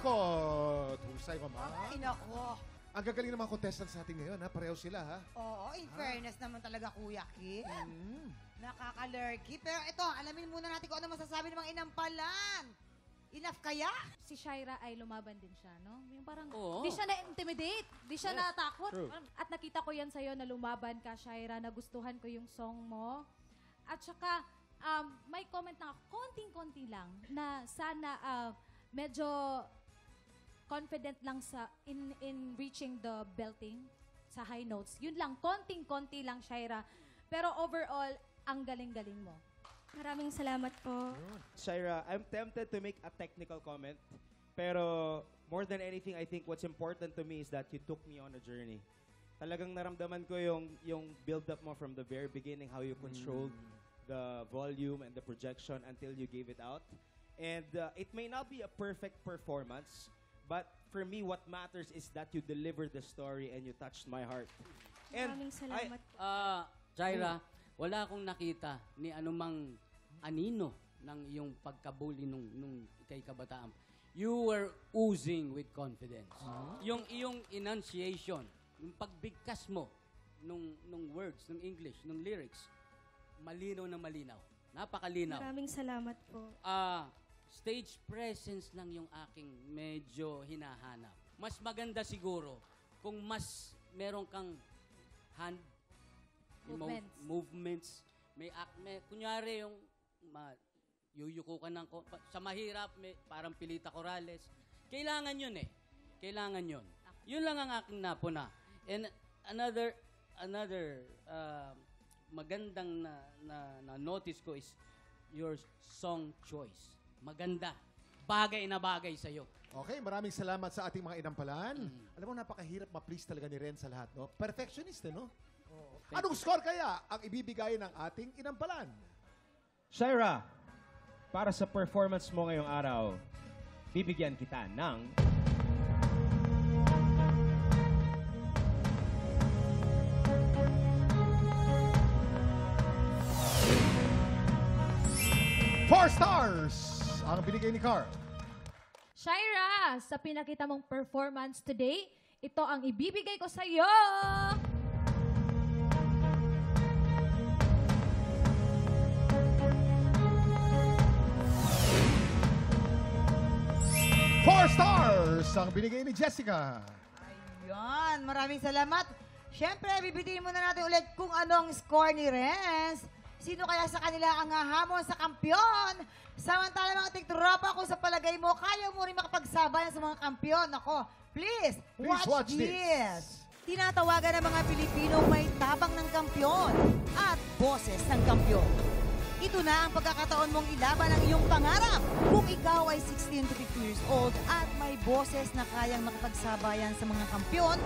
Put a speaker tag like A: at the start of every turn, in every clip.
A: Nako, husay ko, ma.
B: Ay, nako.
A: Ang gagaling ng mga contestants sa atin ngayon, ha? Pareho sila, ha?
B: Oo, in fairness naman talaga, Kuya Kim. Nakaka-lurky. Pero ito, alamin muna natin kung ano masasabi ng mga inampalan. Enough kaya?
C: Si Shaira ay lumaban din siya, no? Yung parang,
D: Oo.
C: di siya na-intimidate, di siya natakot.
D: true.
C: At nakita ko yan sa'yo na lumaban ka, Shaira, nagustuhan ko yung song mo. At saka, may comment na konting-konti lang na sana medyo confident lang sa in reaching the belting sa high notes. Yun lang, konting-konti lang, Shaira. Pero overall, ang galing-galing mo.
E: Maraming salamat po.
F: Shaira, I'm tempted to make a technical comment, pero more than anything, I think what's important to me is that you took me on a journey. Talagang naramdaman ko yung build-up mo from the very beginning, how you controlled the volume and the projection until you gave it out. And it may not be a perfect performance, but for me, what matters is that you delivered the story and you touched my heart.
E: Maraming salamat po.
D: Jaira, wala akong nakita ni anumang anino ng iyong pagkabuli nung ikay kabataan. You were oozing with confidence. Yung iyong enunciation, yung pagbigkas mo nung words, nung English, nung lyrics, malinaw na malinaw. Napakalinaw.
E: Maraming salamat po.
D: Stage presence lang yung aking medyo hinahanap. Mas maganda siguro kung mas meron kang hand movements. May kunyari yung yuyuko ka ng sa mahirap, parang Pilita Corrales. Kailangan yun eh. Kailangan yun. Yun lang ang aking napuna. And another magandang na notice ko is your song choice. Maganda. Bagay na bagay sa'yo.
A: Okay, maraming salamat sa ating mga inampalan. Alam mo, napakahirap ma-please talaga ni Ren sa lahat, no? Perfectionist, eh, no? Anong score kaya ang ibibigay ng ating inampalan?
F: Shaira, para sa performance mo ngayong araw, bibigyan kita ng
A: 4 stars ang binigay ni Carl.
C: Shaira, sa pinakita mong performance today, ito ang ibibigay ko sa'yo!
A: Four stars ang binigay ni Jessica.
B: Ayan, maraming salamat. Siyempre, bibitiin muna natin ulit kung anong score ni Renz. Sino kaya sa kanila ang hahamon sa kampiyon? Samantala mga tiktropa, kung sa palagay mo, kaya mo rin makapagsabayan sa mga kampiyon. Ako, please watch this. Tinatawagan ng mga Pilipinong may tabang ng kampiyon at boses ng kampiyon. Ito na ang pagkakataon mong ilaban ang iyong pangarap. Kung ikaw ay 16 to 50 years old at may boses na kayang makapagsabayan sa mga kampiyon,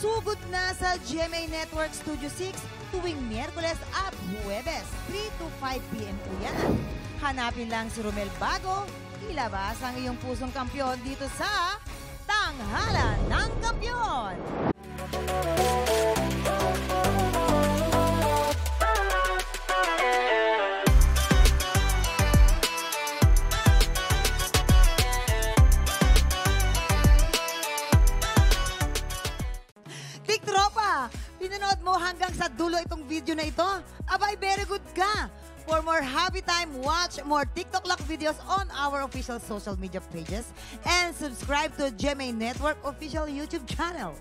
B: sugod na sa GMA Network Studio 6 tuwing Miyerkules at Huwebes, 3 to 5 p.m. po yan. Hanapin lang si Romel Bago, ilabas ang iyong pusong kampiyon dito sa Tanghalan ng Kampiyon! Tiktropa, pinanood mo hanggang sa dulo itong video na ito? Abay, very good ka! For more happy time, watch more TikTok Lock videos on our official social media pages and subscribe to GMA Network official YouTube channel.